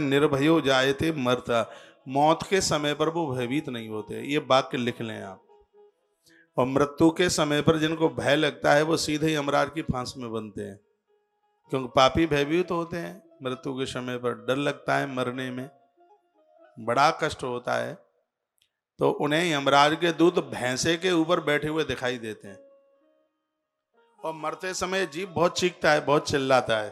निर्भयो जायते मरता, मौत के समय पर वो भयभीत नहीं होते। ये वाक्य लिख लें आप। और मृत्यु के समय पर जिनको भय लगता है वो सीधे ही यमराज की फांस में बनते हैं, क्योंकि पापी भयभीत होते हैं। मृत्यु के समय पर डर लगता है, मरने में बड़ा कष्ट होता है, तो उन्हें यमराज के दूत भैंसे के ऊपर बैठे हुए दिखाई देते हैं। और मरते समय जीव बहुत चीखता है, बहुत चिल्लाता है।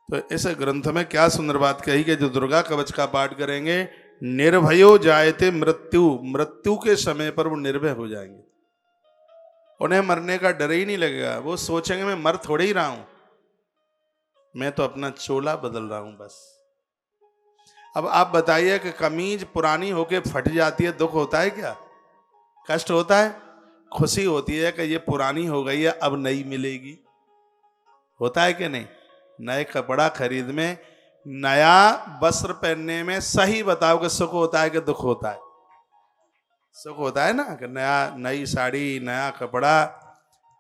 तो इस ग्रंथ में क्या सुंदर बात कही कि जो दुर्गा कवच का पाठ करेंगे, निर्भयो जायते मृत्यु, मृत्यु के समय पर वो निर्भय हो जाएंगे। उन्हें मरने का डर ही नहीं लगेगा। वो सोचेंगे मैं मर थोड़े ही रहा हूं, मैं तो अपना चोला बदल रहा हूं बस। अब आप बताइए कि कमीज पुरानी होके फट जाती है, दुख होता है क्या? कष्ट होता है? खुशी होती है कि ये पुरानी हो गई है, अब नई मिलेगी। होता है कि नहीं? नए कपड़ा खरीद में, नया वस्त्र पहनने में सही बताओ कि सुख होता है कि दुख होता है? सुख होता है ना, कि नई साड़ी, नया कपड़ा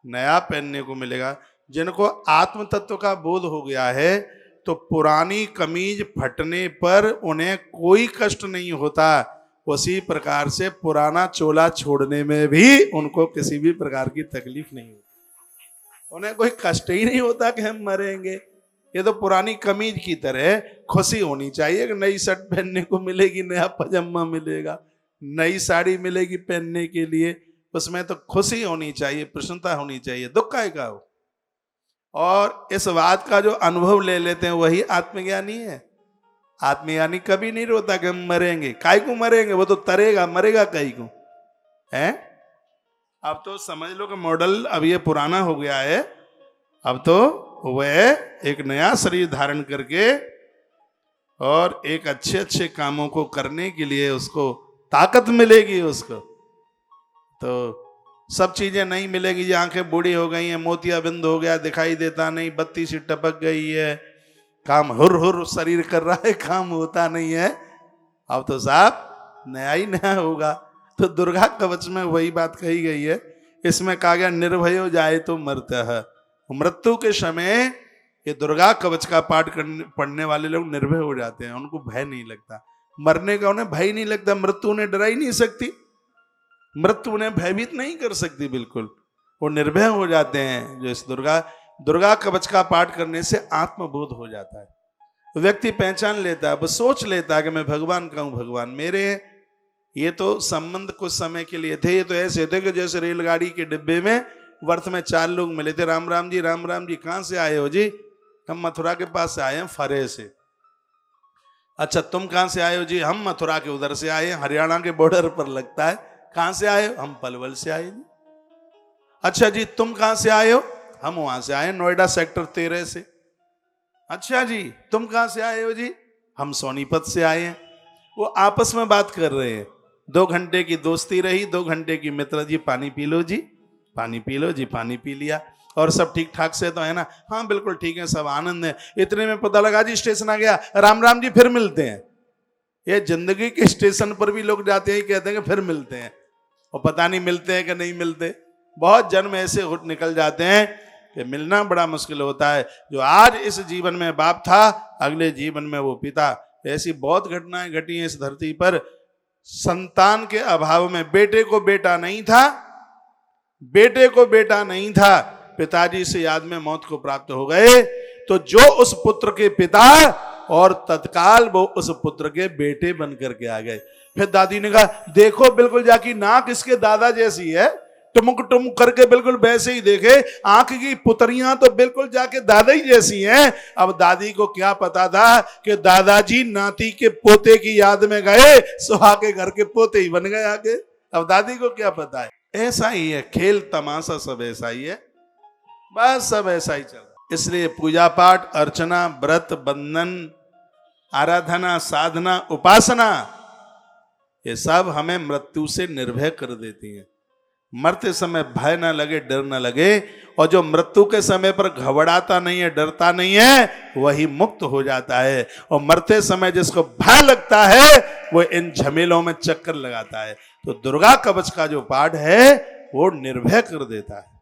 नया पहनने को मिलेगा। जिनको आत्म तत्व का बोध हो गया है तो पुरानी कमीज फटने पर उन्हें कोई कष्ट नहीं होता। उसी प्रकार से पुराना चोला छोड़ने में भी उनको किसी भी प्रकार की तकलीफ नहीं होती। उन्हें कोई कष्ट ही नहीं होता कि हम मरेंगे। ये तो पुरानी कमीज की तरह खुशी होनी चाहिए कि नई शर्ट पहनने को मिलेगी, नया पजामा मिलेगा, नई साड़ी मिलेगी पहनने के लिए। उसमें तो खुशी होनी चाहिए, प्रसन्नता होनी चाहिए। दुख काहे का हो? और इस बात का जो अनुभव ले लेते हैं वही आत्मज्ञानी है। आत्मज्ञानी कभी नहीं रोता कि हम मरेंगे। काहे को मरेंगे? वो तो तरेगा, मरेगा काहे को है? अब तो समझ लो कि मॉडल अब ये पुराना हो गया है। अब तो वह एक नया शरीर धारण करके और एक अच्छे अच्छे कामों को करने के लिए उसको ताकत मिलेगी। उसको तो सब चीजें नहीं मिलेगी। आंखें बूढ़ी हो गई हैं, मोतियाबिंद हो गया, दिखाई देता नहीं, बत्ती सी टपक गई है, काम हुर हुर शरीर कर रहा है, काम होता नहीं है। अब तो साहब नया ही नया होगा। तो दुर्गा कवच में वही बात कही गई है। इसमें कहा गया निर्भयो जाए तो मरता। मृत्यु के समय ये दुर्गा कवच का पाठ पढ़ने वाले लोग निर्भय हो जाते हैं। उनको भय नहीं लगता, मरने का उन्हें भय नहीं लगता। मृत्यु उन्हें डरा ही नहीं सकती, मृत्यु उन्हें भयभीत नहीं कर सकती। बिल्कुल वो निर्भय हो जाते हैं। जो इस दुर्गा कवच का पाठ करने से आत्मबोध हो जाता है। व्यक्ति पहचान लेता है, वो सोच लेता है कि मैं भगवान का हूं, भगवान मेरे हैं। ये तो संबंध कुछ समय के लिए थे। ये तो ऐसे थे कि जैसे रेलगाड़ी के डिब्बे में वर्थ में 4 लोग मिले थे। राम राम जी, राम राम जी, कहां से आए हो जी? हम मथुरा के पास से आए हैं, फरे से। अच्छा, तुम कहां से आए हो जी? हम मथुरा के उधर से आए हैं, हरियाणा के बॉर्डर पर लगता है। कहां से आए हो? हम पलवल से आए जी। अच्छा जी, तुम कहां से आए हो? हम वहां से आए, नोएडा सेक्टर 13 से। अच्छा जी, तुम कहां से आए हो जी? हम सोनीपत से आए हैं। वो आपस में बात कर रहे हैं। 2 घंटे की दोस्ती रही, 2 घंटे की मित्र। जी पानी पी लो जी, पानी पी लो जी, पानी पी लिया। और सब ठीक ठाक से तो है ना? हाँ बिल्कुल ठीक है, सब आनंद है। इतने में पता लगा जी स्टेशन आ गया, राम राम जी, फिर मिलते हैं। ये जिंदगी के स्टेशन पर भी लोग जाते हैं, कहते हैं कि फिर मिलते हैं, और पता नहीं मिलते हैं कि नहीं मिलते। बहुत जन्म ऐसे निकल जाते हैं कि मिलना बड़ा मुश्किल होता है। जो आज इस जीवन में बाप था, अगले जीवन में वो पिता। ऐसी बहुत घटनाएं घटी हैं इस धरती पर। संतान के अभाव में बेटे को बेटा नहीं था, बेटे को बेटा नहीं था, पिताजी से याद में मौत को प्राप्त हो गए। तो जो उस पुत्र के पिता, और तत्काल वो उस पुत्र के बेटे बन करके आ गए। फिर दादी ने कहा देखो बिल्कुल जाकी नाक इसके दादा जैसी है, टुमुक टुमुक करके बिल्कुल वैसे ही देखे, आंख की पुतरियां तो बिल्कुल जाके दादा ही जैसी हैं। अब दादी को क्या पता था कि दादाजी नाती के पोते की याद में गए, सुहा के घर के पोते ही बन गए आगे। अब दादी को क्या पता है? ऐसा ही है, खेल तमाशा सब ऐसा ही है, बस सब ऐसा ही चल रहा। इसलिए पूजा पाठ, अर्चना, व्रत, बंधन, आराधना, साधना, उपासना, ये सब हमें मृत्यु से निर्भय कर देती है। मरते समय भय ना लगे, डर ना लगे। और जो मृत्यु के समय पर घबराता नहीं है, डरता नहीं है, वही मुक्त हो जाता है। और मरते समय जिसको भय लगता है वो इन झमेलों में चक्कर लगाता है। तो दुर्गा कवच का जो पाठ है वो निर्भय कर देता है।